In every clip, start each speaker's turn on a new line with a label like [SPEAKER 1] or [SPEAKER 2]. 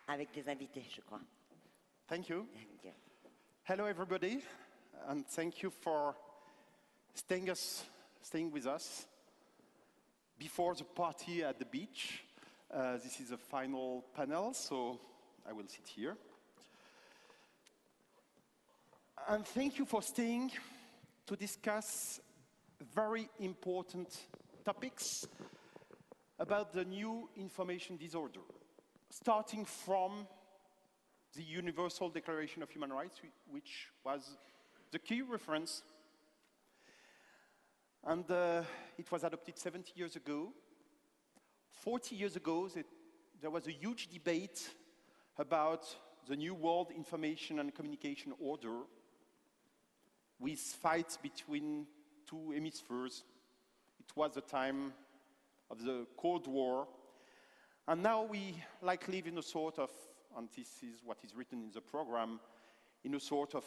[SPEAKER 1] avec des invités, je crois.
[SPEAKER 2] Thank you.
[SPEAKER 1] Okay.
[SPEAKER 2] Hello, everybody, and thank you for staying with us before the party at the beach. This is the final panel, so I will sit here. And thank you for staying to discuss very important topics about the new information disorder, starting from the Universal Declaration of Human Rights, which was the key reference. And it was adopted 70 years ago. 40 years ago, there was a huge debate about the new world information and communication order, with fights between two hemispheres. It was the time of the Cold War. And now we live in a sort of, and this is what is written in the program, in a sort of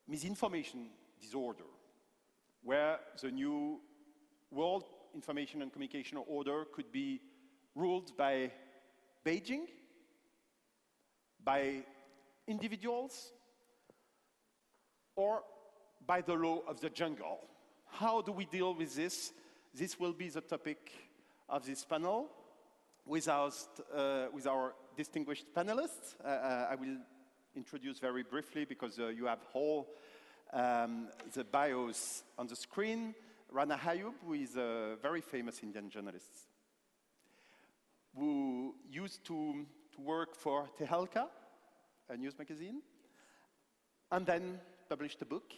[SPEAKER 2] misinformation disorder, where the new world information and communication order could be ruled by Beijing, by individuals, or by the law of the jungle. How do we deal with this? This will be the topic of this panel with our distinguished panelists. I will introduce very briefly because you have all the bios on the screen. Rana Hayub, who is a very famous Indian journalist, who used to work for Tehelka, a news magazine, and then published a book,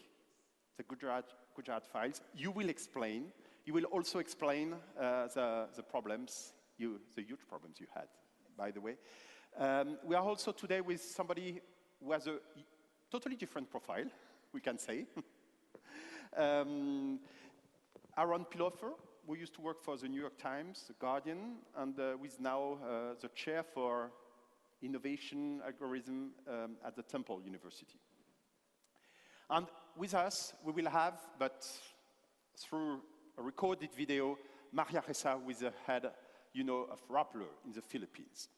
[SPEAKER 2] the Gujarat Files. You will also explain the problems, the huge problems you had, by the way. We are also today with somebody who has a totally different profile, we can say. Aaron Pilofer, who used to work for the New York Times, The Guardian, and who is now the chair for innovation algorithm at the Temple University. And with us, we will have, but through a recorded video, Maria Ressa, who is the head, of Rappler in the Philippines.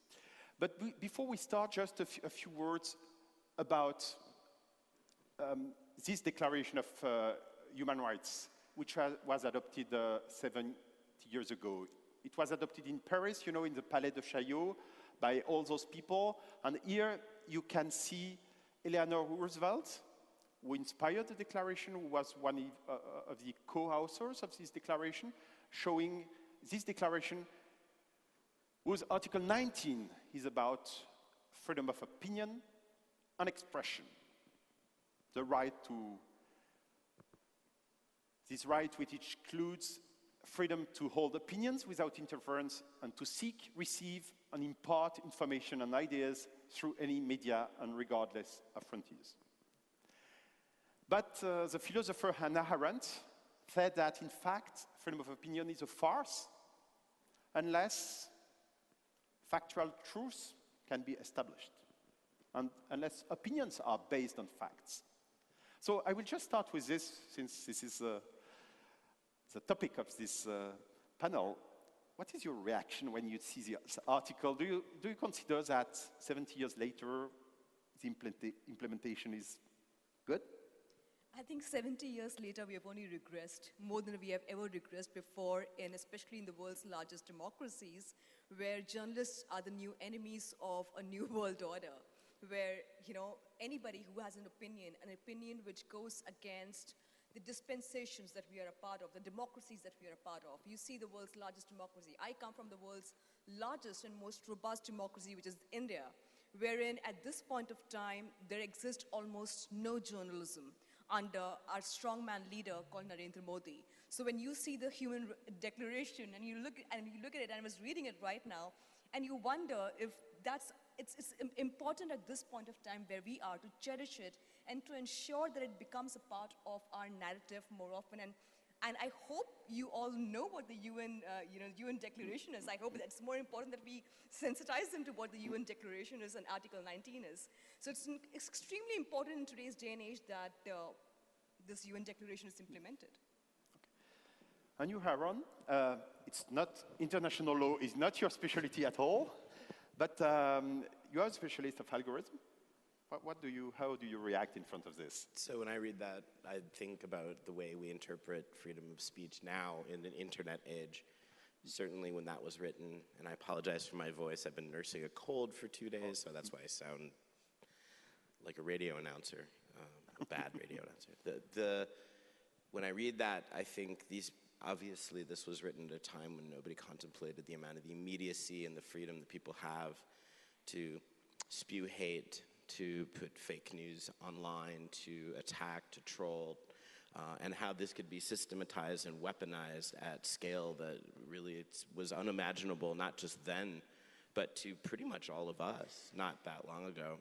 [SPEAKER 2] But before we start, just a few words about this declaration of human rights, which was adopted 70 years ago. It was adopted in Paris, in the Palais de Chaillot, by all those people. And here you can see Eleanor Roosevelt, who inspired the declaration, who was one of the co-authors of this declaration, showing this declaration whose Article 19 is about freedom of opinion and expression. This right which includes freedom to hold opinions without interference and to seek, receive, and impart information and ideas through any media and regardless of frontiers. But the philosopher Hannah Arendt said that, in fact, freedom of opinion is a farce unless factual truths can be established, and unless opinions are based on facts. So I will just start with this, since this is the topic of this panel. What is your reaction when you see this article? Do you consider that 70 years later, the implementation is good?
[SPEAKER 3] I think 70 years later, we have only regressed more than we have ever regressed before, and especially in the world's largest democracies, where journalists are the new enemies of a new world order, where anybody who has an opinion which goes against the dispensations that we are a part of, the democracies that we are a part of. You see the world's largest democracy. I come from the world's largest and most robust democracy, which is India, wherein at this point of time, there exists almost no journalism under our strongman leader called Narendra Modi. So when you see the Human Declaration and you look at it, and I was reading it right now, and you wonder if it's important at this point of time where we are to cherish it and to ensure that it becomes a part of our narrative more often. And I hope you all know what the UN Declaration is. I hope that it's more important that we sensitize them to what the UN Declaration is and Article 19 is. So it's extremely important in today's day and age that this UN Declaration is implemented.
[SPEAKER 2] And you, Aaron, it's not international law is not your specialty at all, But you are a specialist of algorithm. How do you react in front of this?
[SPEAKER 1] So when I read that, I think about the way we interpret freedom of speech now in an internet age. Certainly when that was written, and I apologize for my voice, I've been nursing a cold for 2 days, so that's why I sound like a radio announcer, a bad radio announcer. When I read that, I think obviously this was written at a time when nobody contemplated the amount of the immediacy and the freedom that people have to spew hate, to put fake news online, to attack, to troll, and how this could be systematized and weaponized at scale that really was unimaginable, not just then, but to pretty much all of us not that long ago.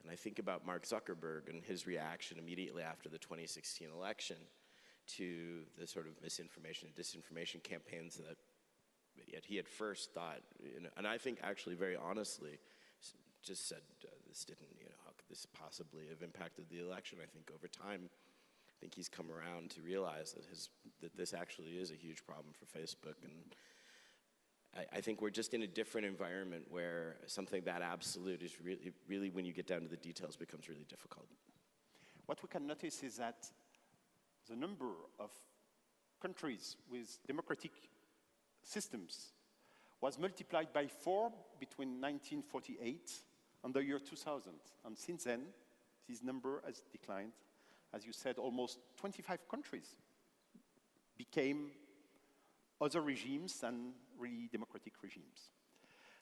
[SPEAKER 1] And I think about Mark Zuckerberg and his reaction immediately after the 2016 election to the sort of misinformation and disinformation campaigns that he at first thought, and I think actually very honestly, just said this didn't, how could this possibly have impacted the election? I think over time, I think he's come around to realize that this actually is a huge problem for Facebook, and I think we're just in a different environment where something that absolute is really, when you get down to the details, becomes really difficult.
[SPEAKER 2] What we can notice is that the number of countries with democratic systems was multiplied by 4 between 1948 and the year 2000. And since then, this number has declined. As you said, almost 25 countries became other regimes than really democratic regimes.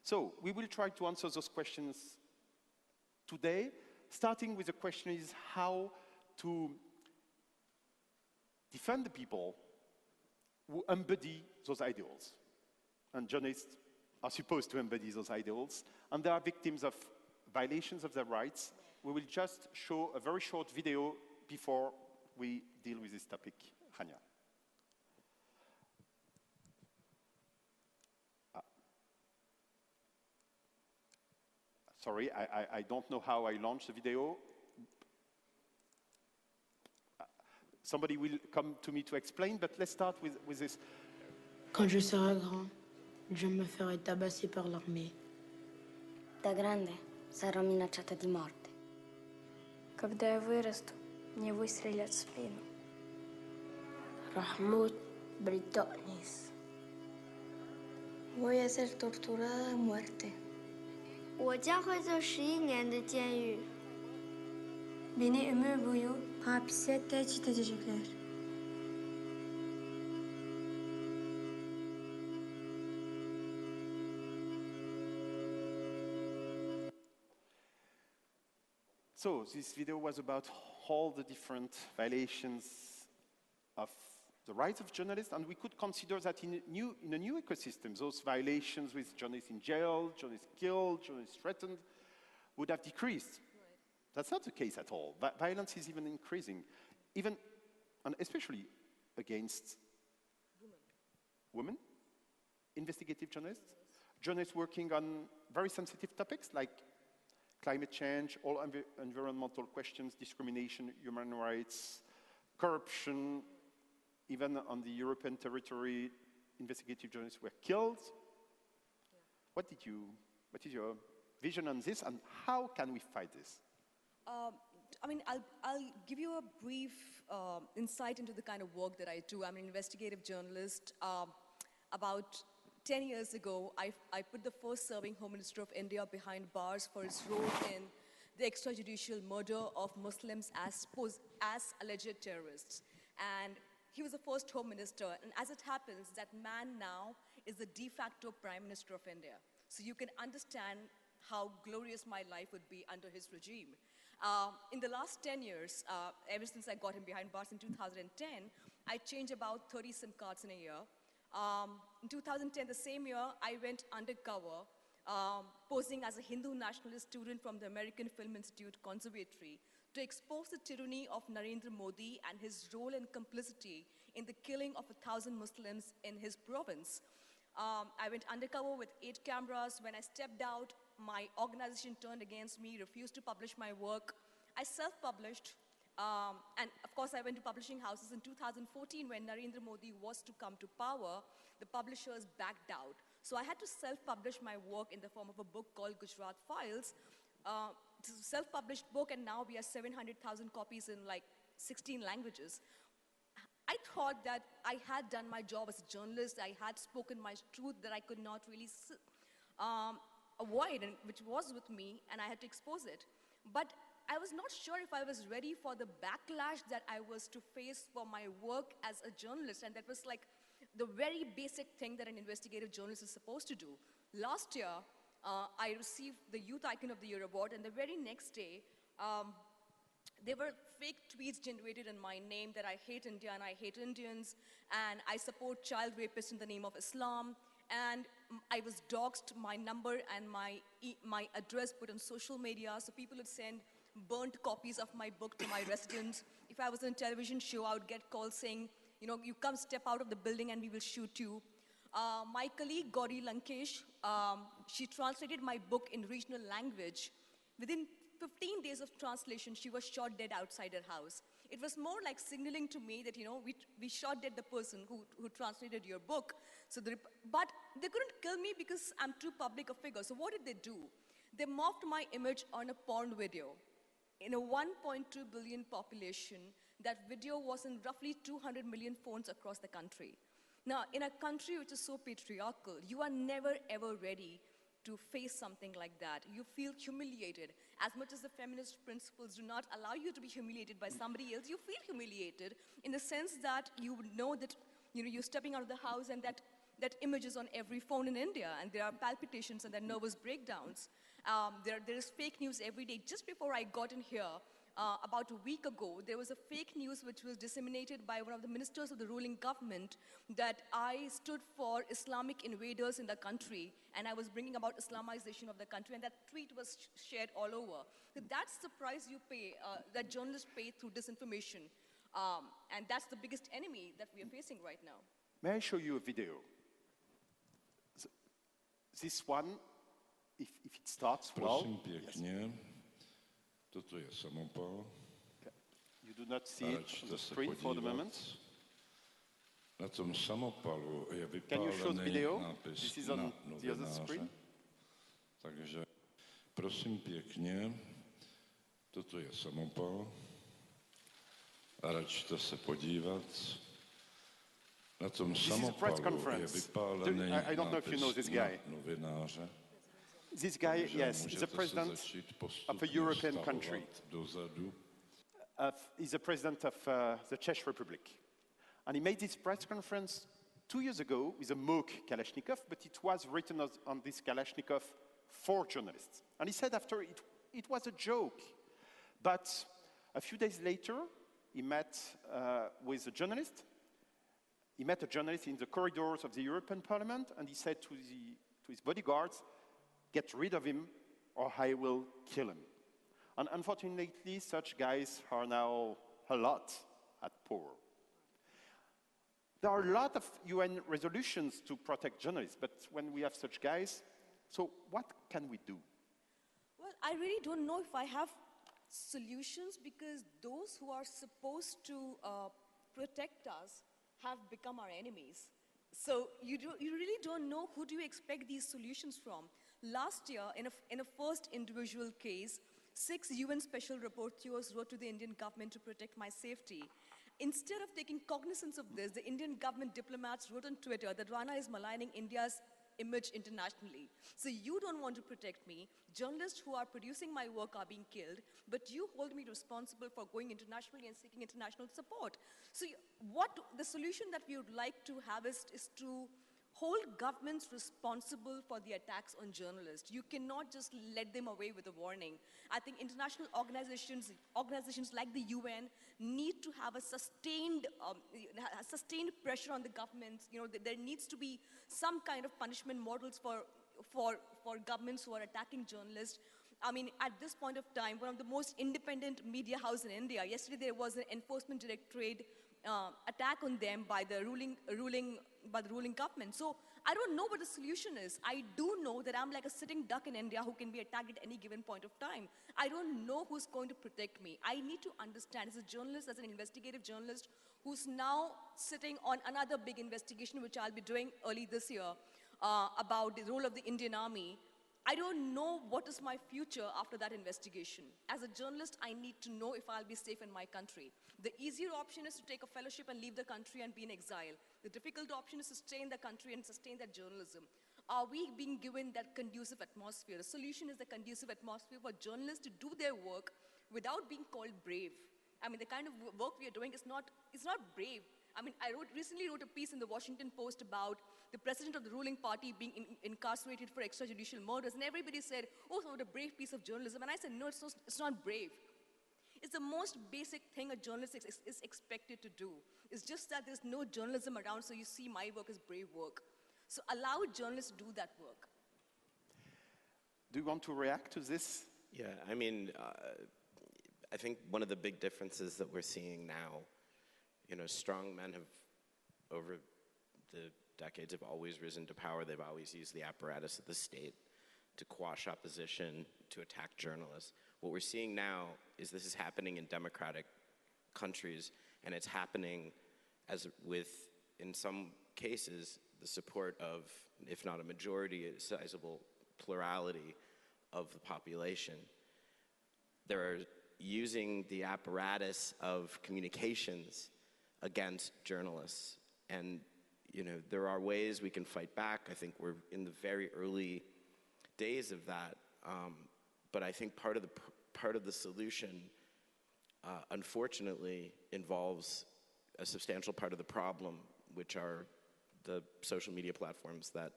[SPEAKER 2] So we will try to answer those questions today, starting with the question is how to defend the people who embody those ideals. And journalists are supposed to embody those ideals, and they are victims of violations of their rights. We will just show a very short video before we deal with this topic. Hanya. Sorry, I don't know how I launched the video. Somebody will come to me to explain, but let's start with this.
[SPEAKER 4] Quand je serai grand, je me ferai tabasser par l'armée.
[SPEAKER 5] Da grande sarò minacciata di morte.
[SPEAKER 6] Когда я вырасту, мне выстрелят в спину.
[SPEAKER 4] راح موت بالتأنيس.
[SPEAKER 6] Voy a ser torturada a muerte.
[SPEAKER 5] 我将会坐11年的监狱。
[SPEAKER 6] Beni ömür boyu hapise tehdit edecekler.
[SPEAKER 2] So this video was about all the different violations of the rights of journalists, and we could consider that in a new ecosystem, those violations with journalists in jail, journalists killed, journalists threatened, would have decreased. Right. That's not the case at all. Violence is even increasing, even and especially against women, investigative journalists, journalists working on very sensitive topics like climate change, all environmental questions, discrimination, human rights, corruption. Even on the European territory, investigative journalists were killed. Yeah. What is your vision on this, and how can we fight this?
[SPEAKER 3] I'll give you a brief insight into the kind of work that I do. I'm an investigative journalist. About 10 years ago, I put the first serving Home Minister of India behind bars for his role in the extrajudicial murder of Muslims as alleged terrorists. And he was the first Home Minister, and as it happens, that man now is the de facto Prime Minister of India. So you can understand how glorious my life would be under his regime. In the last 10 years, ever since I got him behind bars in 2010, I changed about 30 SIM cards in a year. In 2010, the same year, I went undercover, posing as a Hindu nationalist student from the American Film Institute Conservatory to expose the tyranny of Narendra Modi and his role and complicity in the killing of 1,000 Muslims in his province. I went undercover with 8 cameras. When I stepped out, my organization turned against me, refused to publish my work. I self-published, and of course I went to publishing houses in 2014 when Narendra Modi was to come to power. The publishers backed out. So I had to self-publish my work in the form of a book called Gujarat Files. This is a self-published book, and now we have 700,000 copies in like 16 languages. I thought that I had done my job as a journalist. I had spoken my truth that I could not really avoid, and which was with me, and I had to expose it. But I was not sure if I was ready for the backlash that I was to face for my work as a journalist, and that was like the very basic thing that an investigative journalist is supposed to do. Last year, I received the Youth Icon of the Year award, and the very next day, there were fake tweets generated in my name that I hate India and I hate Indians, and I support child rapists in the name of Islam, and I was doxed, my number and my address put on social media, so people would send burnt copies of my book to my residence. If I was on a television show, I would get calls saying, you know, you come step out of the building and we will shoot you. My colleague, Gauri Lankesh, she translated my book in regional language. Within 15 days of translation, she was shot dead outside her house. It was more like signaling to me that, you know, we shot dead the person who translated your book. So but they couldn't kill me because I'm too public a figure. So what did they do? They morphed my image on a porn video. In a 1.2 billion population, that video was in roughly 200 million phones across the country. Now, in a country which is so patriarchal, you are never ever ready to face something like that. You feel humiliated. As much as the feminist principles do not allow you to be humiliated by somebody else, you feel humiliated in the sense that you know that, you know, you're stepping out of the house and that image is on every phone in India, and there are palpitations and there are nervous breakdowns. There is fake news every day. Just before I got in here, about a week ago, there was a fake news which was disseminated by one of the ministers of the ruling government that I stood for Islamic invaders in the country, and I was bringing about Islamization of the country, and that tweet was shared all over. So that's the price you pay, that journalists pay through disinformation. And that's the biggest enemy that we are facing right now.
[SPEAKER 2] May I show you a video? This one, if it starts well.
[SPEAKER 7] Prosím pěkně, toto je samopal.
[SPEAKER 2] You do not see it on the screen for the moment.
[SPEAKER 7] Na tom samopalu je
[SPEAKER 2] Can you show the
[SPEAKER 7] vypálený
[SPEAKER 2] video?
[SPEAKER 7] nápis
[SPEAKER 2] This is on
[SPEAKER 7] na
[SPEAKER 2] the other
[SPEAKER 7] novináře.
[SPEAKER 2] screen.
[SPEAKER 7] Takže prosím pěkně, toto je samopal. A račte se podívat. Na tom samopalu je vypálený nápis na novináře.
[SPEAKER 2] This guy, yes, is the president of a European country. He's the president of the Czech Republic. And he made this press conference 2 years ago with a Moog Kalashnikov, but it was written on this Kalashnikov for journalists. And he said after it was a joke. But a few days later, he met with a journalist. He met a journalist in the corridors of the European Parliament, and he said to his bodyguards, "Get rid of him, or I will kill him." And unfortunately, such guys are now a lot at power. There are a lot of UN resolutions to protect journalists, but when we have such guys, so what can we do?
[SPEAKER 3] Well, I really don't know if I have solutions, because those who are supposed to protect us have become our enemies. So you really don't know who do you expect these solutions from. Last year, in a first individual case, 6 UN special rapporteurs wrote to the Indian government to protect my safety. Instead of taking cognizance of this, the Indian government diplomats wrote on Twitter that Rana is maligning India's image internationally. So you don't want to protect me. Journalists who are producing my work are being killed, but you hold me responsible for going internationally and seeking international support. So the solution that we would like to have is to hold governments responsible for the attacks on journalists. You cannot just let them away with a warning. I think international organizations like the UN need to have a sustained pressure on the governments. You know, there needs to be some kind of punishment models for governments who are attacking journalists. I mean, at this point of time, one of the most independent media house in India, yesterday there was an enforcement directorate attack on them by the ruling government. So I don't know what the solution is. I do know that I'm like a sitting duck in India who can be attacked at any given point of time. I don't know who's going to protect me. I need to understand, as a journalist, as an investigative journalist, who's now sitting on another big investigation, which I'll be doing early this year. about the role of the Indian Army, I don't know what is my future after that investigation. As a journalist, I need to know if I'll be safe in my country. The easier option is to take a fellowship and leave the country and be in exile. The difficult option is to stay in the country and sustain that journalism. Are we being given that conducive atmosphere? The solution is the conducive atmosphere for journalists to do their work without being called brave. I mean, the kind of work we are doing is not brave. I mean, I recently wrote a piece in the Washington Post about the president of the ruling party being incarcerated for extrajudicial murders, and everybody said, oh, so what a brave piece of journalism. And I said, no, it's not brave. It's the most basic thing a journalist is expected to do. It's just that there's no journalism around, so you see my work as brave work. So allow journalists to do that work.
[SPEAKER 2] Do you want to react to this?
[SPEAKER 1] Yeah, I mean, I think one of the big differences that we're seeing now, strong men have, over the decades, have always risen to power. They've always used the apparatus of the state to quash opposition, to attack journalists. What we're seeing now is this is happening in democratic countries, and it's happening in some cases, the support of, if not a majority, a sizable plurality of the population. They're using the apparatus of communications against journalists. And, there are ways we can fight back. I think we're in the very early days of that. But I think part of the solution, unfortunately, involves a substantial part of the problem, which are the social media platforms that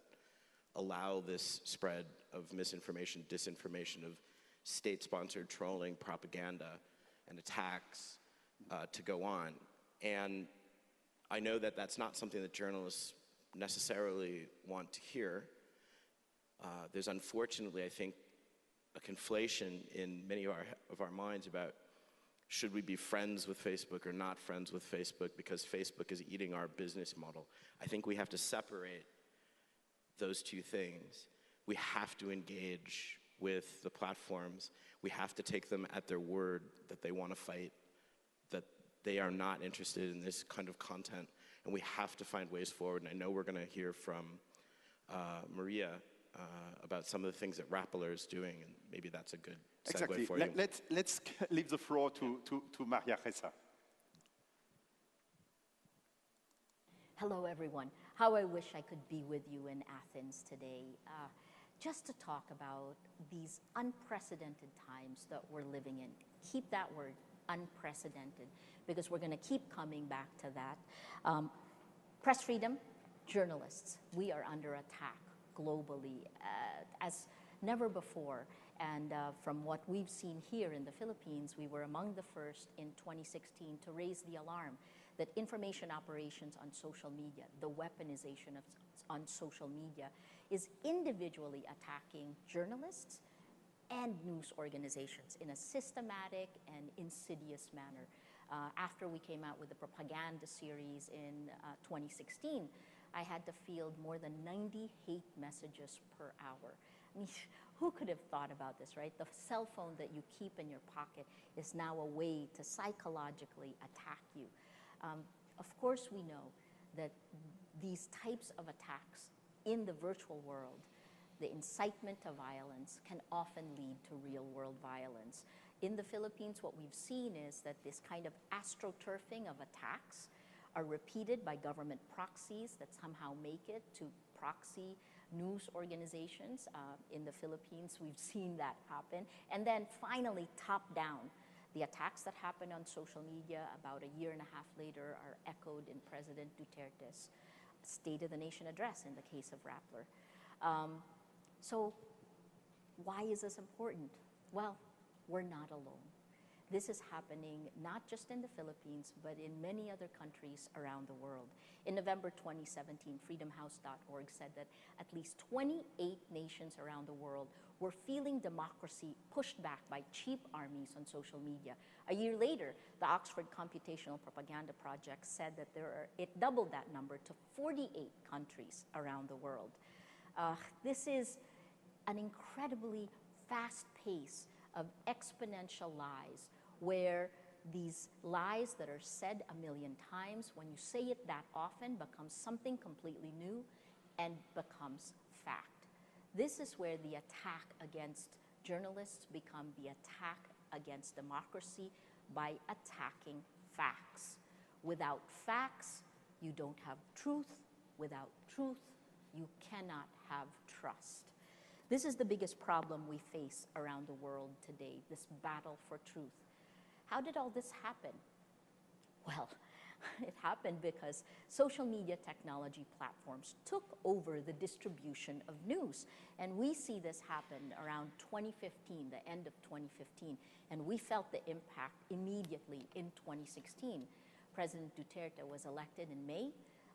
[SPEAKER 1] allow this spread of misinformation, disinformation, of state-sponsored trolling, propaganda, and attacks to go on. And I know that that's not something that journalists necessarily want to hear. There's unfortunately, I think, a conflation in many of our minds about should we be friends with Facebook or not friends with Facebook because Facebook is eating our business model. I think we have to separate those two things. We have to engage with the platforms. We have to take them at their word that they want to fight, that they are not interested in this kind of content, and we have to find ways forward. And I know we're going to hear from Maria about some of the things that Rappler is doing, and maybe that's a good segue for you.
[SPEAKER 2] Let's leave the floor to Maria Ressa.
[SPEAKER 8] Hello, everyone. How I wish I could be with you in Athens today, just to talk about these unprecedented times that we're living in. Keep that word, unprecedented, because we're going to keep coming back to that. Press freedom, journalists, we are under attack globally as never before. And from what we've seen here in the Philippines, we were among the first in 2016 to raise the alarm that information operations on social media, the weaponization on social media, is individually attacking journalists and news organizations in a systematic and insidious manner. After we came out with the propaganda series in 2016, I had to field more than 90 hate messages per hour. I mean, who could have thought about this, right? The cell phone that you keep in your pocket is now a way to psychologically attack you. Of course, we know that these types of attacks in the virtual world, the incitement to violence, can often lead to real-world violence. In the Philippines, what we've seen is that this kind of astroturfing of attacks are repeated by government proxies that somehow make it to proxy news organizations. In the Philippines, we've seen that happen. And then finally, top-down, the attacks that happened on social media about a year and a half later are echoed in President Duterte's State of the Nation address in the case of Rappler. So why is this important? Well, we're not alone. This is happening not just in the Philippines, but in many other countries around the world. In November 2017, freedomhouse.org said that at least 28 nations around the world were feeling democracy pushed back by cheap armies on social media. A year later, the Oxford Computational Propaganda Project said that it doubled that number to 48 countries around the world. This is an incredibly fast pace of exponential lies, where these lies that are said a million times, when you say it that often, becomes something completely new and becomes fact. This is where the attack against journalists become the attack against democracy by attacking facts. Without facts, you don't have truth. Without truth, you cannot have trust. This is the biggest problem we face around the world today, this battle for truth. How did all this happen? Well, it happened because social media technology platforms took over the distribution of news. And we see this happen around 2015, the end of 2015. And we felt the impact immediately in 2016. President Duterte was elected in May.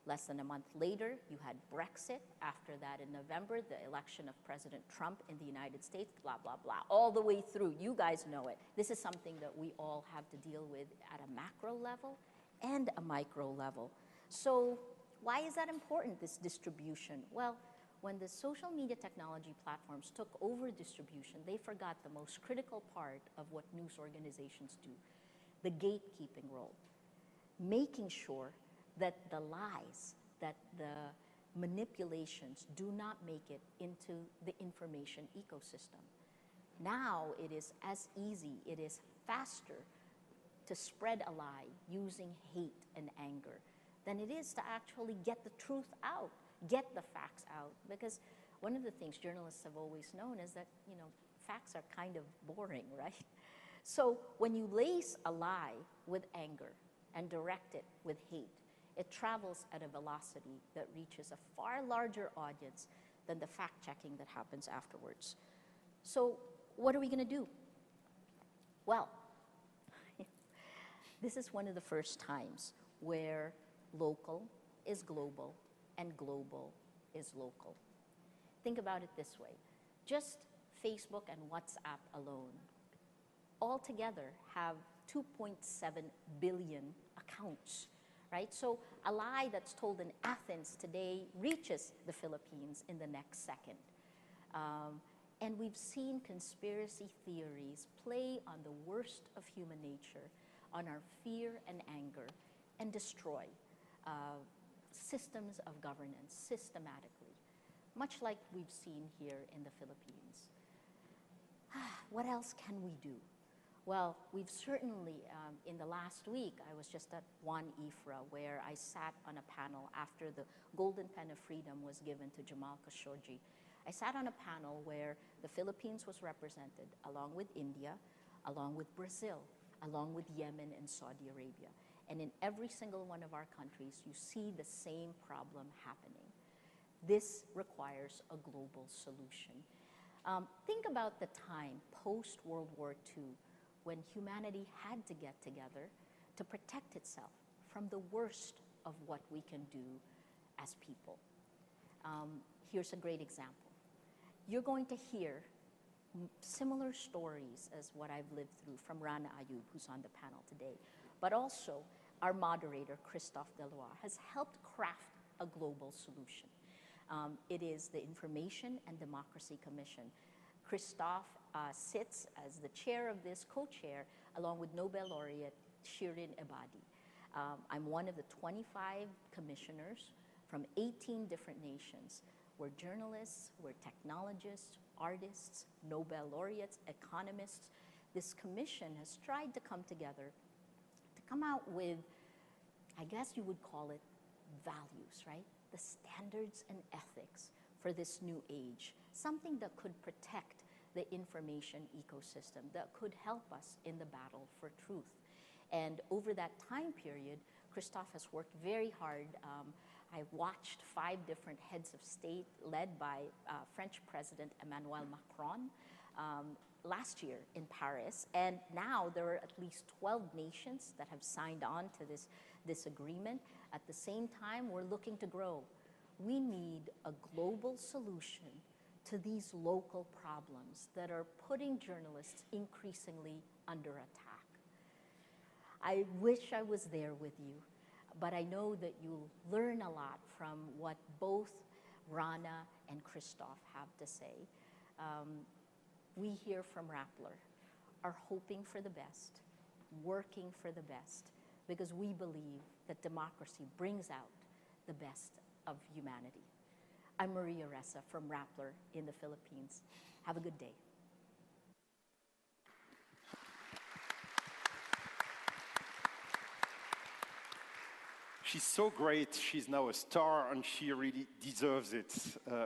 [SPEAKER 8] Less than a month later, you had Brexit. After that, in November, the election of President Trump in the United States, blah, blah, blah, all the way through. You guys know it. This is something that we all have to deal with at a macro level and a micro level. So why is that important, this distribution? Well, when the social media technology platforms took over distribution, they forgot the most critical part of what news organizations do, the gatekeeping role, making sure that the lies, that the manipulations do not make it into the information ecosystem. Now it is as easy, it is faster to spread a lie using hate and anger than it is to actually get the truth out, get the facts out. Because one of the things journalists have always known is that, facts are kind of boring, right? So when you lace a lie with anger and direct it with hate, it travels at a velocity that reaches a far larger audience than the fact-checking that happens afterwards. So what are we going to do? Well, this is one of the first times where local is global and global is local. Think about it this way. Just Facebook and WhatsApp alone altogether have 2.7 billion accounts. Right? So a lie that's told in Athens today reaches the Philippines in the next second. And we've seen conspiracy theories play on the worst of human nature, on our fear and anger, and destroy systems of governance systematically, much like we've seen here in the Philippines. What else can we do? Well, we've certainly, in the last week, I was just at One Ifra, where I sat on a panel after the Golden Pen of Freedom was given to Jamal Khashoggi. I sat on a panel where the Philippines was represented, along with India, along with Brazil, along with Yemen and Saudi Arabia. And in every single one of our countries, you see the same problem happening. This requires a global solution. Think about the time post-World War II when humanity had to get together to protect itself from the worst of what we can do as people. Here's a great example. You're going to hear similar stories as what I've lived through from Rana Ayub, who's on the panel today, but also our moderator, Christophe Deloire, has helped craft a global solution. It is the Information and Democracy Commission. Christophe sits as the chair of this, co-chair, along with Nobel laureate Shirin Ebadi. I'm one of the 25 commissioners from 18 different nations. We're journalists, we're technologists, artists, Nobel laureates, economists. This commission has tried to come together to come out with, I guess you would call it, values, right? The standards and ethics for this new age, something that could protect the information ecosystem, that could help us in the battle for truth. And over that time period, Christophe has worked very hard. I watched 5 different heads of state led by French President Emmanuel Macron last year in Paris. And now there are at least 12 nations that have signed on to this agreement. At the same time, we're looking to grow. We need a global solution to these local problems that are putting journalists increasingly under attack. I wish I was there with you, but I know that you'll learn a lot from what both Rana and Christophe have to say. We here from Rappler are hoping for the best, working for the best, because we believe that democracy brings out the best of humanity. I'm Maria Ressa from Rappler in the Philippines. Have a good day.
[SPEAKER 2] She's so great, she's now a star, and she really deserves it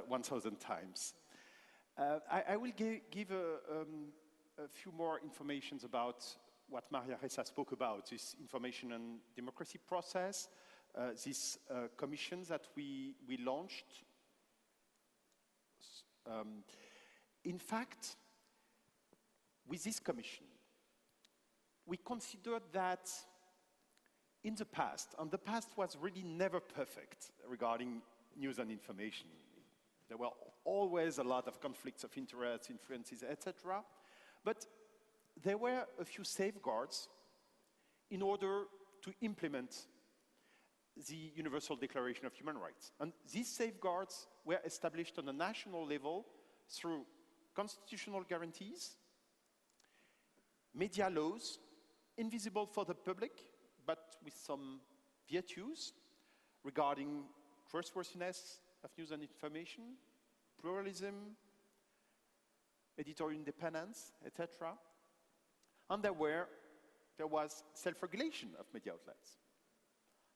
[SPEAKER 2] 1,000 times. I will give a few more informations about what Maria Ressa spoke about, this information and democracy process, this commission that we launched. In fact, with this commission, we considered that in the past, and the past was really never perfect regarding news and information. There were always a lot of conflicts of interest, influences, etc. But there were a few safeguards in order to implement the Universal Declaration of Human Rights. And these safeguards were established on a national level through constitutional guarantees, media laws, invisible for the public, but with some virtues regarding trustworthiness of news and information, pluralism, editorial independence, etc. And there was self-regulation of media outlets.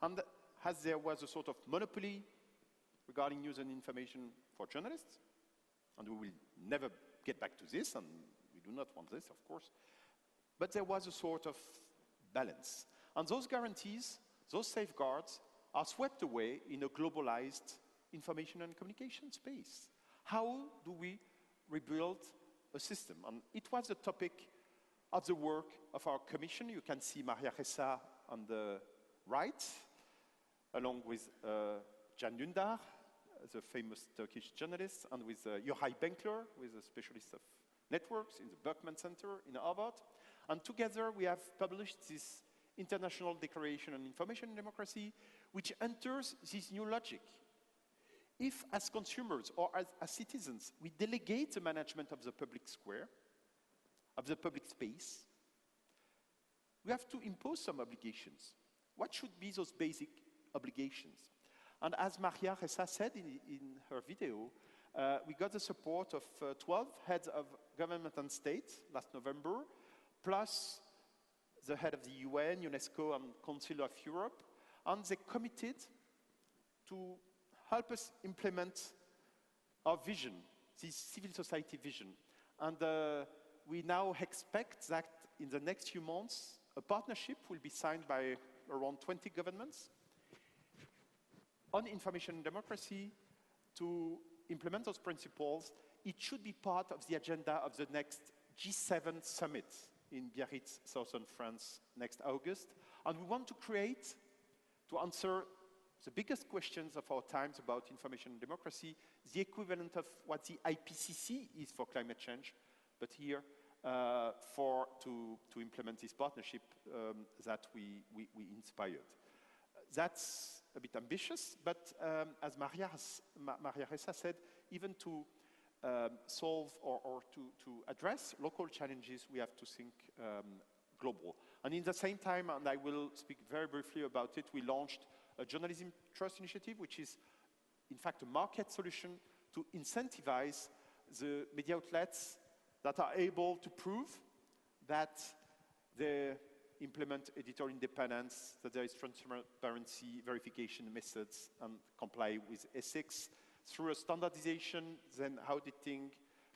[SPEAKER 2] And as there was a sort of monopoly regarding news and information for journalists, and we will never get back to this, and we do not want this, of course, but there was a sort of balance. And those guarantees, those safeguards, are swept away in a globalized information and communication space. How do we rebuild a system? And it was the topic of the work of our commission. You can see Maria Ressa on the right, along with Can Dündar, the famous Turkish journalist, and with Yochai Benkler, who is a specialist of networks in the Berkman Center in Harvard. And together we have published this International Declaration on Information and Democracy, which enters this new logic. If, as consumers or as citizens, we delegate the management of the public square, of the public space, we have to impose some obligations. What should be those basic obligations? And as Maria Ressa said in her video, we got the support of 12 heads of government and state last November, plus the head of the UN, UNESCO, and Council of Europe, and they committed to help us implement our vision, this civil society vision. And we now expect that in the next few months, a partnership will be signed by around 20 governments on information and democracy to implement those principles. It should be part of the agenda of the next G7 summit in Biarritz, southern France, next August. And we want to create, to answer the biggest questions of our times about information and democracy, the equivalent of what the IPCC is for climate change, but here to implement this partnership that we inspired. That's a bit ambitious, but as Maria Ressa said, even to solve or to address local challenges, we have to think global. And in the same time, and I will speak very briefly about it, we launched a journalism trust initiative, which is in fact a market solution to incentivize the media outlets that are able to prove that they implement editorial independence, that there is transparency, verification methods, and comply with ethics through a standardization, then auditing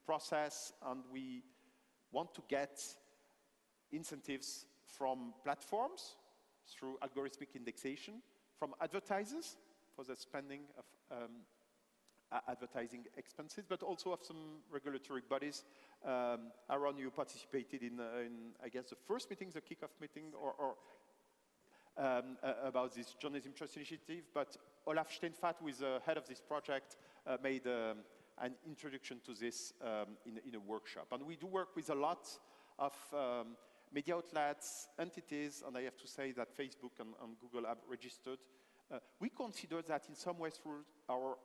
[SPEAKER 2] process, and we want to get incentives from platforms through algorithmic indexation, from advertisers for the spending of advertising expenses, but also of some regulatory bodies. Aaron, you participated in I guess, the first meeting, the kickoff meeting, or about this journalism trust initiative, but Olaf Steinfath, who is the head of this project, made an introduction to this in a workshop. And we do work with a lot of media outlets, entities, and I have to say that Facebook and Google have registered. We consider that in some ways through our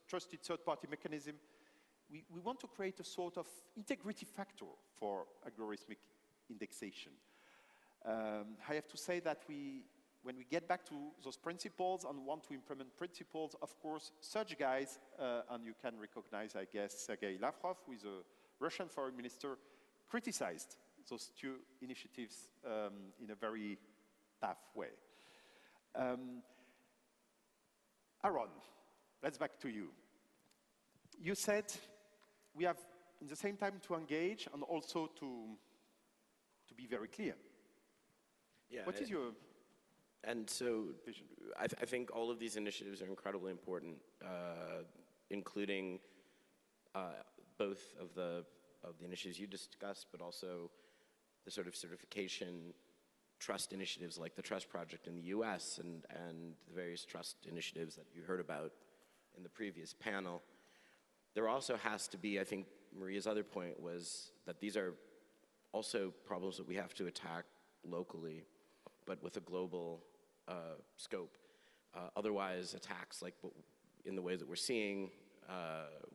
[SPEAKER 2] trusted third-party mechanism, we want to create a sort of integrity factor for algorithmic indexation. I have to say that we when we get back to those principles and want to implement principles, of course, such guys, and you can recognize, I guess, Sergei Lavrov, who is a Russian foreign minister, criticized those two initiatives in a very tough way. Aaron, let's back to you. You said we have, in the same time, to engage and also to be very clear.
[SPEAKER 1] Yeah.
[SPEAKER 2] What is your
[SPEAKER 1] And so
[SPEAKER 2] vision?
[SPEAKER 1] I think all of these initiatives are incredibly important, including both of the initiatives you discussed, but also the sort of certification trust initiatives like the Trust Project in the US and the various trust initiatives that you heard about in the previous panel. There also has to be, I think Maria's other point was that these are also problems that we have to attack locally, but with a global scope. Otherwise, attacks like in the way that we're seeing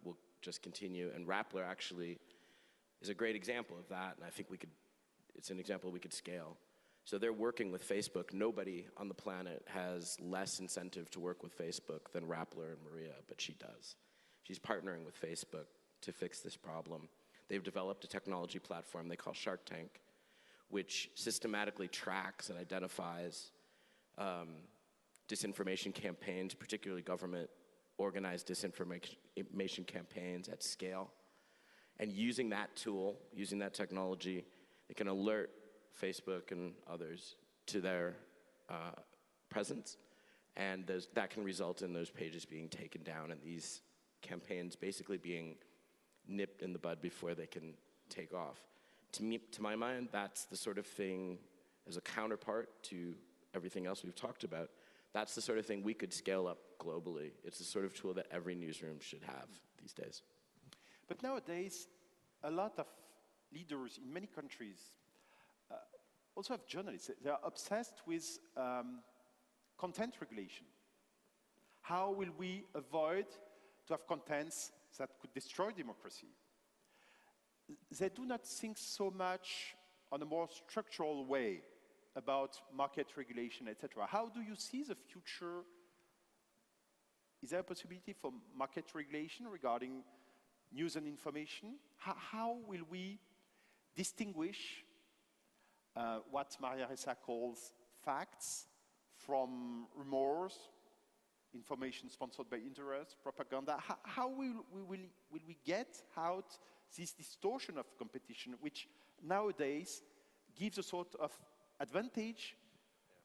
[SPEAKER 1] will just continue. And Rappler actually is a great example of that, and I think it's an example we could scale. So they're working with Facebook. Nobody on the planet has less incentive to work with Facebook than Rappler and Maria, but she does. She's partnering with Facebook to fix this problem. They've developed a technology platform they call Shark Tank, which systematically tracks and identifies disinformation campaigns, particularly government-organized disinformation campaigns at scale. And using that tool, using that technology, it can alert Facebook and others to their presence, and that can result in those pages being taken down and these campaigns basically being nipped in the bud before they can take off. To my mind, that's the sort of thing, as a counterpart to everything else we've talked about, that's the sort of thing we could scale up globally. It's the sort of tool that every newsroom should have these days.
[SPEAKER 2] But nowadays, a lot of leaders in many countries also have journalists. They are obsessed with content regulation. How will we avoid to have contents that could destroy democracy? They do not think so much on a more structural way about market regulation, etc. How do you see the future? Is there a possibility for market regulation regarding news and information? How will we distinguish what Maria Ressa calls facts from rumors, information sponsored by interest, propaganda? How will we get out this distortion of competition, which nowadays gives a sort of advantage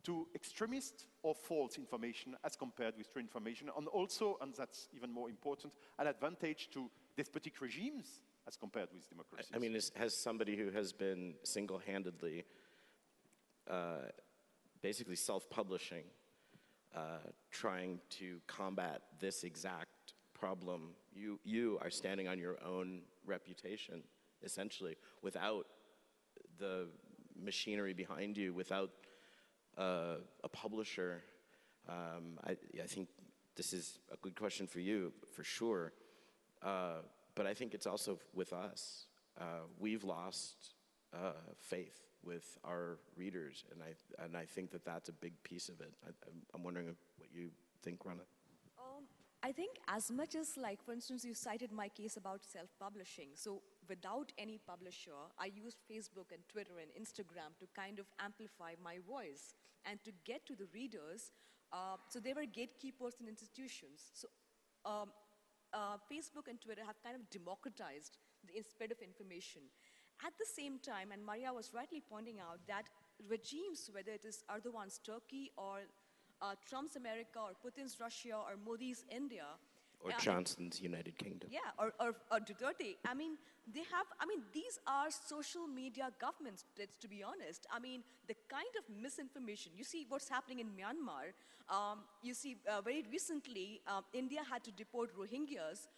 [SPEAKER 2] to extremist or false information as compared with true information, and also, and that's even more important, an advantage to despotic regimes as compared with democracies?
[SPEAKER 1] I mean, as somebody who has been single-handedly basically self-publishing, trying to combat this exact problem, you are standing on your own reputation, essentially, without the machinery behind you, without a publisher. I think this is a good question for you, for sure. But I think it's also with us. We've lost faith with our readers, and I think that that's a big piece of it. I'm wondering what you think, Rana.
[SPEAKER 3] I think as much as, like, for instance, you cited my case about self-publishing. So without any publisher, I used Facebook and Twitter and Instagram to kind of amplify my voice and to get to the readers. So they were gatekeepers in institutions. So Facebook and Twitter have kind of democratized the spread of information. At the same time, and Maria was rightly pointing out that regimes, whether it is Erdogan's Turkey or Trump's America or Putin's Russia or Modi's India.
[SPEAKER 1] Or Johnson's United Kingdom.
[SPEAKER 3] Yeah, or Duterte. I mean, these are social media governments, to be honest. I mean, the kind of misinformation, you see what's happening in Myanmar. You see, very recently, India had to deport Rohingyas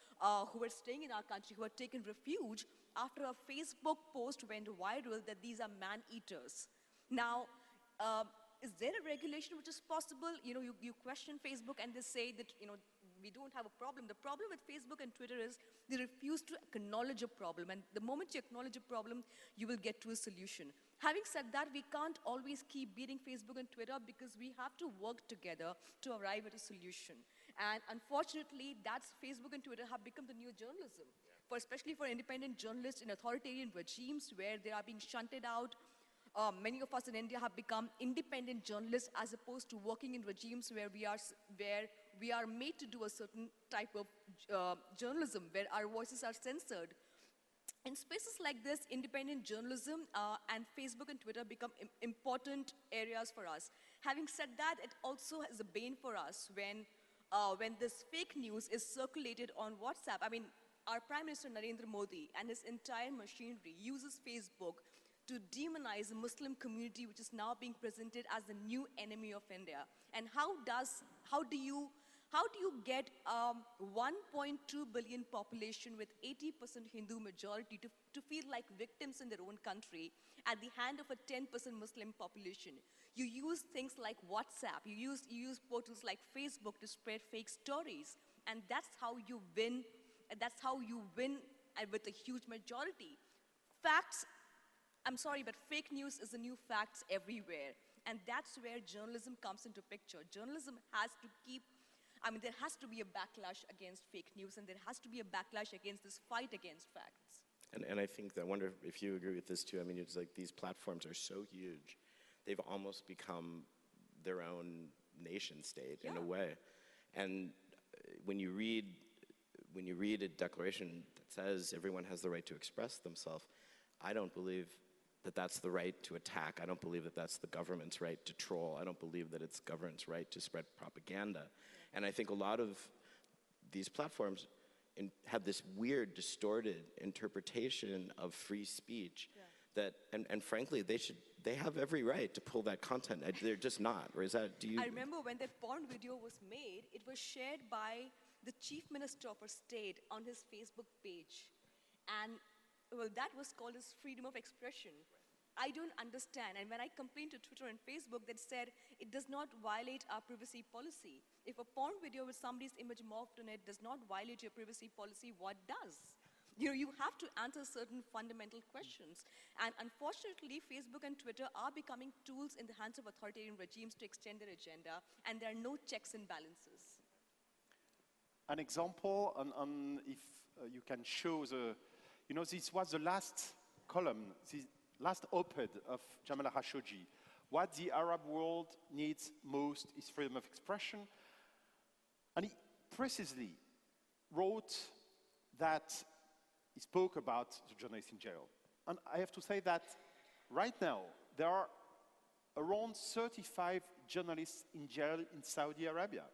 [SPEAKER 3] who were staying in our country, who had taken refuge after a Facebook post went viral that these are man-eaters. Now, is there a regulation which is possible? You know, you question Facebook and they say that, you know, we don't have a problem. The problem with Facebook and Twitter is they refuse to acknowledge a problem. And the moment you acknowledge a problem, you will get to a solution. Having said that, we can't always keep beating Facebook and Twitter because we have to work together to arrive at a solution. And unfortunately, that's Facebook and Twitter have become the new journalism, especially for independent journalists in authoritarian regimes where they are being shunted out. Many of us in India have become independent journalists as opposed to working in regimes where we are made to do a certain type of journalism, where our voices are censored. In spaces like this, independent journalism and Facebook and Twitter become important areas for us. Having said that, it also is a bane for us when this fake news is circulated on WhatsApp. I mean, our Prime Minister Narendra Modi and his entire machinery uses Facebook to demonize the Muslim community, which is now being presented as the new enemy of India. And how do you get 1.2 billion population with 80% Hindu majority to feel like victims in their own country at the hand of a 10% Muslim population? You use things like WhatsApp, you use portals like Facebook to spread fake stories, and that's how you win. That's how you win with a huge majority. Facts, I'm sorry, but fake news is the new facts everywhere. And that's where journalism comes into picture. Journalism has to there has to be a backlash against fake news, and there has to be a backlash against this fight against facts.
[SPEAKER 1] And I think that, I wonder if you agree with this too. I mean, it's like these platforms are so huge, they've almost become their own nation state in a way. And when you read a declaration that says everyone has the right to express themselves, I don't believe that that's the right to attack. I don't believe that that's the government's right to troll. I don't believe that it's government's right to spread propaganda. And I think a lot of these platforms have this weird, distorted interpretation of free speech that, and frankly, they have every right to pull that content. They're just not. Or is that,
[SPEAKER 3] I remember when that porn video was made, it was shared by the chief minister of a state on his Facebook page. And well, that was called as freedom of expression. I don't understand. And when I complained to Twitter and Facebook, they said it does not violate our privacy policy. If a porn video with somebody's image morphed on it does not violate your privacy policy, what does? You have to answer certain fundamental questions. And unfortunately, Facebook and Twitter are becoming tools in the hands of authoritarian regimes to extend their agenda, and there are no checks and balances.
[SPEAKER 2] An example, if you can show this was the last column, the last op-ed of Jamal Khashoggi. What the Arab world needs most is freedom of expression. And he precisely wrote that he spoke about the journalists in jail. And I have to say that right now, there are around 35 journalists in jail in Saudi Arabia.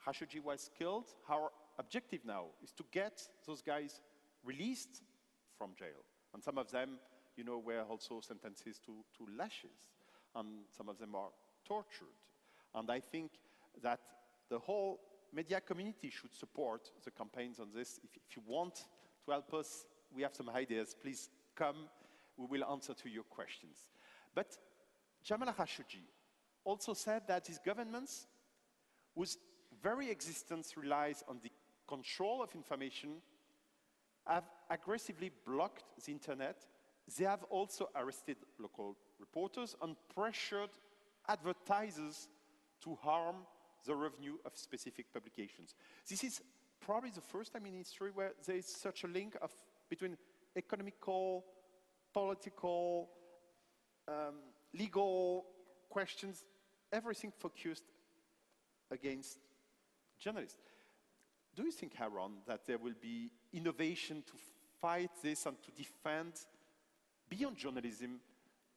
[SPEAKER 2] Khashoggi was killed. Our objective now is to get those guys released from jail. And some of them, were also sentences to lashes. And some of them are tortured. And I think that the whole media community should support the campaigns on this. If you want to help us, we have some ideas. Please come. We will answer to your questions. But Jamal Khashoggi also said that his governments, whose very existence relies on the control of information, have aggressively blocked the internet. They have also arrested local reporters and pressured advertisers to harm the revenue of specific publications. This is probably the first time in history where there is such a link between economical, political, legal questions, everything focused against journalists. Do you think, Aaron, that there will be innovation to fight this and to defend, beyond journalism,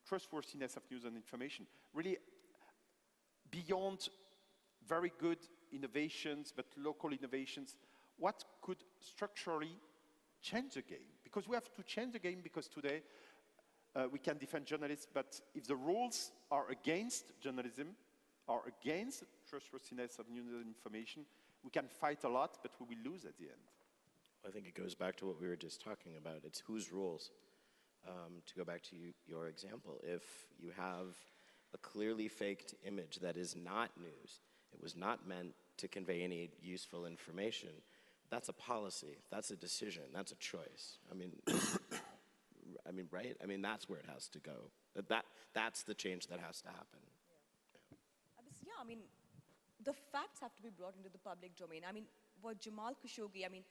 [SPEAKER 2] trustworthiness of news and information? Really, beyond very good innovations, but local innovations, what could structurally change the game? Because we have to change the game, because today we can defend journalists, but if the rules are against journalism, are against trustworthiness of news and information, we can fight a lot, but we will lose at the end.
[SPEAKER 1] I think it goes back to what we were just talking about. It's whose rules. To go back to your example, if you have a clearly faked image that is not news, it was not meant to convey any useful information. That's a policy, that's a decision, that's a choice. I mean, right? I mean, that's where it has to go. That's the change that has to happen.
[SPEAKER 3] Yeah, I mean, the facts have to be brought into the public domain. I mean, what Jamal Khashoggi, I mean,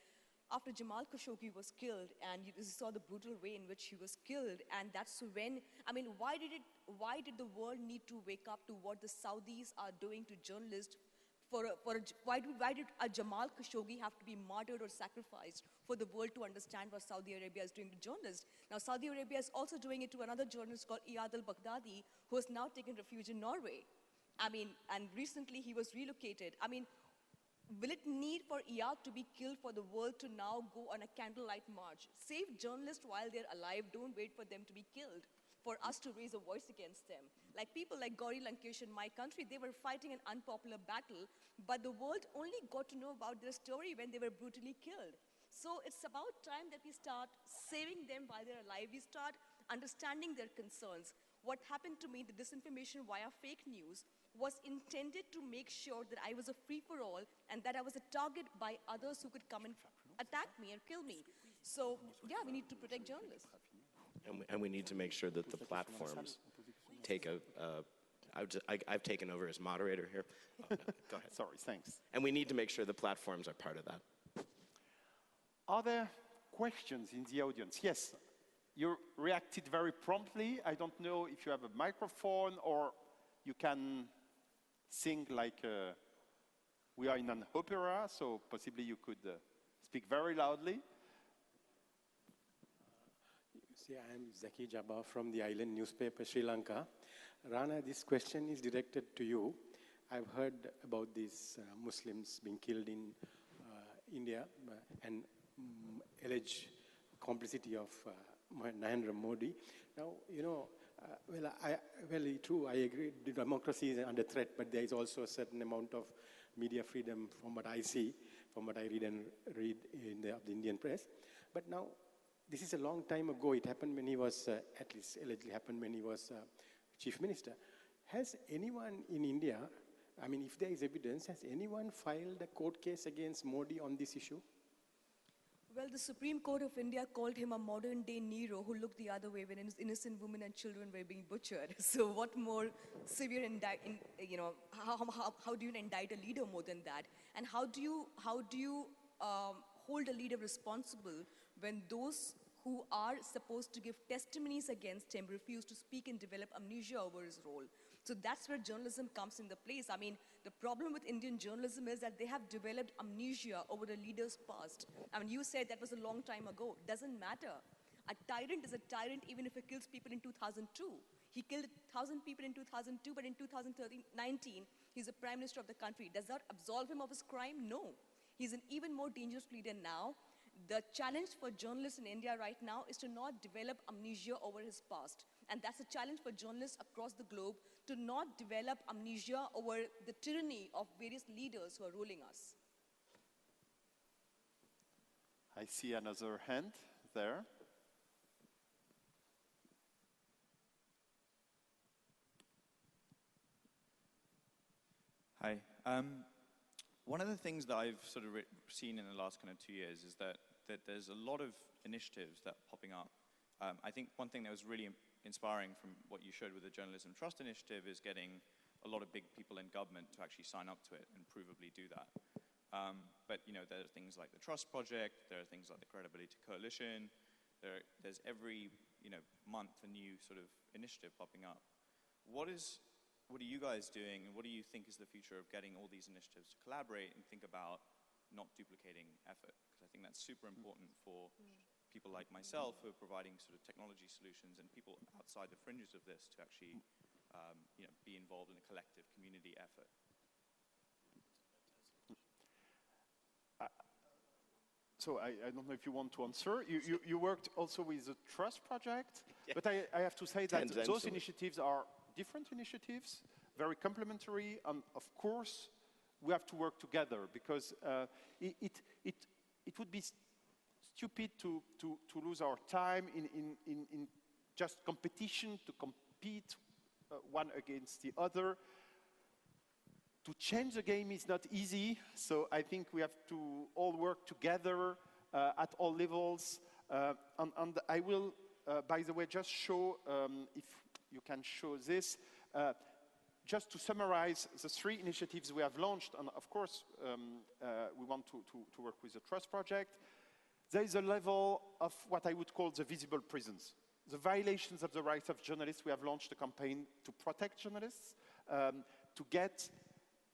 [SPEAKER 3] after Jamal Khashoggi was killed, and you saw the brutal way in which he was killed, and that's when, I mean, why did the world need to wake up to what the Saudis are doing to journalists? Why did a Jamal Khashoggi have to be martyred or sacrificed for the world to understand what Saudi Arabia is doing to journalists? Now, Saudi Arabia is also doing it to another journalist called Iyad al-Baghdadi, who has now taken refuge in Norway. I mean, and recently he was relocated. I mean, will it need for Iyad to be killed for the world to now go on a candlelight march? Save journalists while they're alive, don't wait for them to be killed, for us to raise a voice against them. Like people like Gauri Lankesh in my country, they were fighting an unpopular battle, but the world only got to know about their story when they were brutally killed. So it's about time that we start saving them while they're alive. We start understanding their concerns. What happened to me, the disinformation via fake news, was intended to make sure that I was a free-for-all and that I was a target by others who could come and attack me and kill me. So, yeah, we need to protect journalists.
[SPEAKER 1] And we need to make sure that the platforms take I've taken over as moderator here. Oh, no, go ahead.
[SPEAKER 2] Sorry, thanks.
[SPEAKER 1] And we need to make sure the platforms are part of that.
[SPEAKER 2] Are there questions in the audience? Yes, you reacted very promptly. I don't know if you have a microphone or you can sing like we are in an opera, so possibly you could speak very loudly.
[SPEAKER 9] I'm Zaki Jabba from the island newspaper Sri Lanka. Rana, this question is directed to you. I've heard about these Muslims being killed in India and alleged complicity of Narendra Modi. Now, you know, true, I agree, the democracy is under threat, but there is also a certain amount of media freedom from what I see, from what I read in the Indian press. But now, this is a long time ago. It happened when he was, at least allegedly happened when he was chief minister. Has anyone in India, I mean, if there is evidence, has anyone filed a court case against Modi on this issue?
[SPEAKER 3] Well, the Supreme Court of India called him a modern-day Nero who looked the other way when innocent women and children were being butchered. So what more severe, how do you indict a leader more than that? And how do you hold a leader responsible when those who are supposed to give testimonies against him refuse to speak and develop amnesia over his role? So that's where journalism comes into place. I mean, the problem with Indian journalism is that they have developed amnesia over the leader's past. I mean, you said that was a long time ago. Doesn't matter. A tyrant is a tyrant even if he kills people in 2002. He killed 1,000 people in 2002, but in 2019, he's the prime minister of the country. Does that absolve him of his crime? No. He's an even more dangerous leader now. The challenge for journalists in India right now is to not develop amnesia over his past. And that's a challenge for journalists across the globe, to not develop amnesia over the tyranny of various leaders who are ruling us.
[SPEAKER 2] I see another hand there.
[SPEAKER 10] Hi. One of the things that I've sort of seen in the last kind of 2 years is that there's a lot of initiatives that are popping up. I think one thing that was really inspiring from what you showed with the Journalism Trust Initiative is getting a lot of big people in government to actually sign up to it and provably do that. But you know, there are things like the Trust Project, there are things like the Credibility Coalition, there's every month a new sort of initiative popping up. What are you guys doing, and what do you think is the future of getting all these initiatives to collaborate and think about not duplicating effort? Because I think that's super important for people like myself who are providing sort of technology solutions and people outside the fringes of this to actually be involved in a collective community effort.
[SPEAKER 2] So I don't know if you want to answer. You worked also with the Trust Project, yeah. But I have to say that those initiatives are different initiatives, very complementary, and of course we have to work together because it would be stupid to lose our time in just competition, to compete one against the other. To change the game is not easy, so I think we have to all work together at all levels. And I will, by the way, just show, if you can show this, just to summarize the 3 initiatives we have launched, and of course, we want to work with the Trust Project. There is a level of what I would call the visible prisons. The violations of the rights of journalists. We have launched a campaign to protect journalists, to get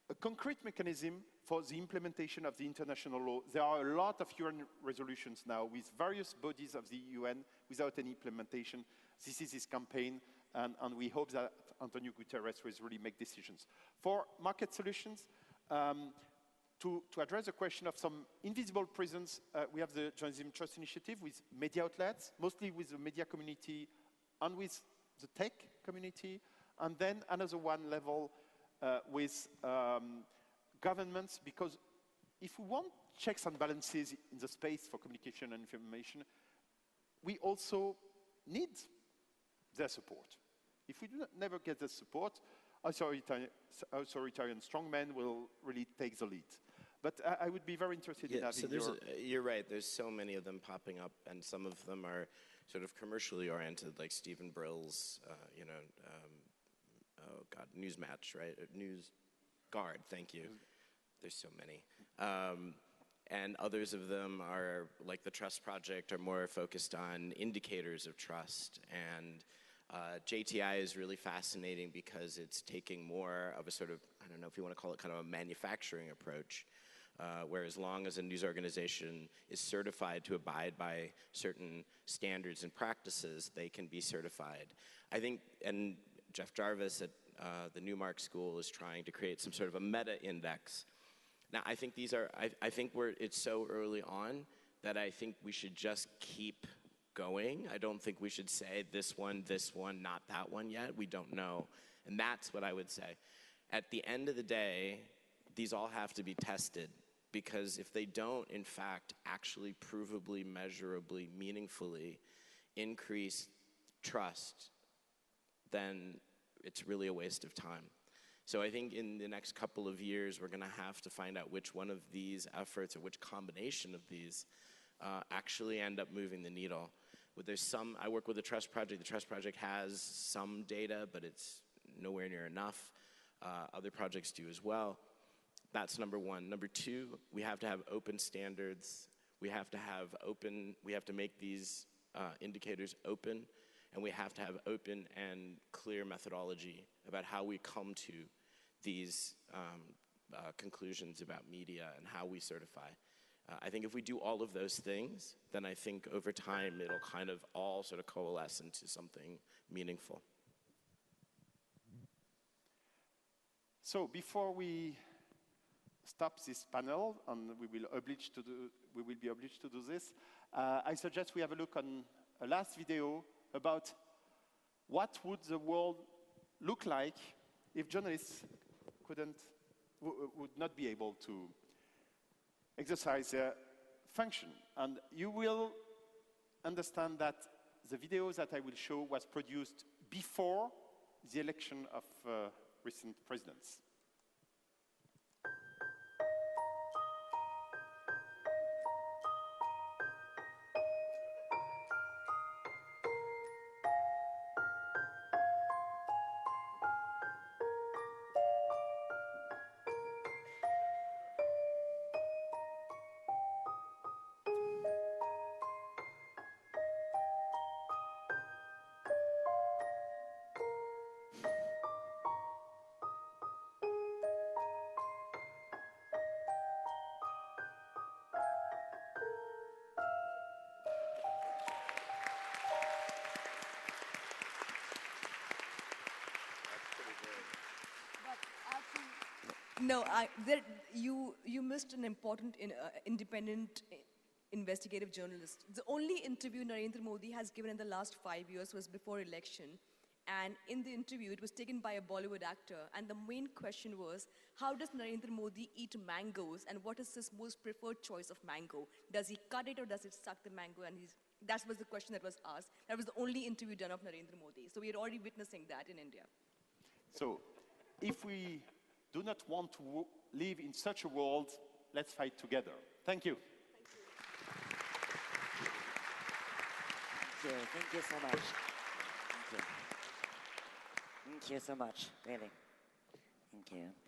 [SPEAKER 2] a concrete mechanism for the implementation of the international law. There are a lot of UN resolutions now with various bodies of the UN without any implementation. This is his campaign, and we hope that Antonio Guterres will really make decisions. For market solutions, to address the question of some invisible prisons, we have the Journalism Trust Initiative with media outlets, mostly with the media community and with the tech community, and then another one level with governments, because if we want checks and balances in the space for communication and information, we also need their support. If we never get the support, authoritarian strongmen will really take the lead. But I would be very interested in having
[SPEAKER 1] you're right, there's so many of them popping up, and some of them are sort of commercially oriented, like Stephen Brill's, Newsmatch, right? News Guard, thank you. There's so many. And others of them are, like the Trust Project, are more focused on indicators of trust. And JTI is really fascinating because it's taking more of a sort of, I don't know if you want to call it kind of a manufacturing approach, where as long as a news organization is certified to abide by certain standards and practices, they can be certified. I think, and Jeff Jarvis at the Newmark School is trying to create some sort of a meta-index. Now, I think it's so early on that I think we should just keep going. I don't think we should say this one, not that one yet. We don't know. And that's what I would say. At the end of the day, these all have to be tested, because if they don't, in fact, actually provably, measurably, meaningfully increase trust, then it's really a waste of time. So I think in the next couple of years, we're going to have to find out which one of these efforts or which combination of these actually end up moving the needle. I work with the Trust Project. The Trust Project has some data, but it's nowhere near enough. Other projects do as well. That's number one. Number two, we have to have open standards. We have to make these indicators open, and we have to have open and clear methodology about how we come to these conclusions about media and how we certify. I think if we do all of those things, then I think over time it'll kind of all sort of coalesce into something meaningful.
[SPEAKER 2] So before we stop this panel, and we will be obliged to do this, I suggest we have a look on a last video about what would the world look like if journalists would not be able to exercise their function. And you will understand that the videos that I will show was produced before the election of recent presidents.
[SPEAKER 3] No, you missed an important independent investigative journalist. The only interview Narendra Modi has given in the last 5 years was before election. And in the interview, it was taken by a Bollywood actor. And the main question was, how does Narendra Modi eat mangoes? And what is his most preferred choice of mango? Does he cut it or does he suck the mango? And that was the question that was asked. That was the only interview done of Narendra Modi. So we are already witnessing that in India.
[SPEAKER 2] So if we do not want to live in such a world. Let's fight together. Thank you.
[SPEAKER 11] Thank you so much. Thank you so much, really. Thank you.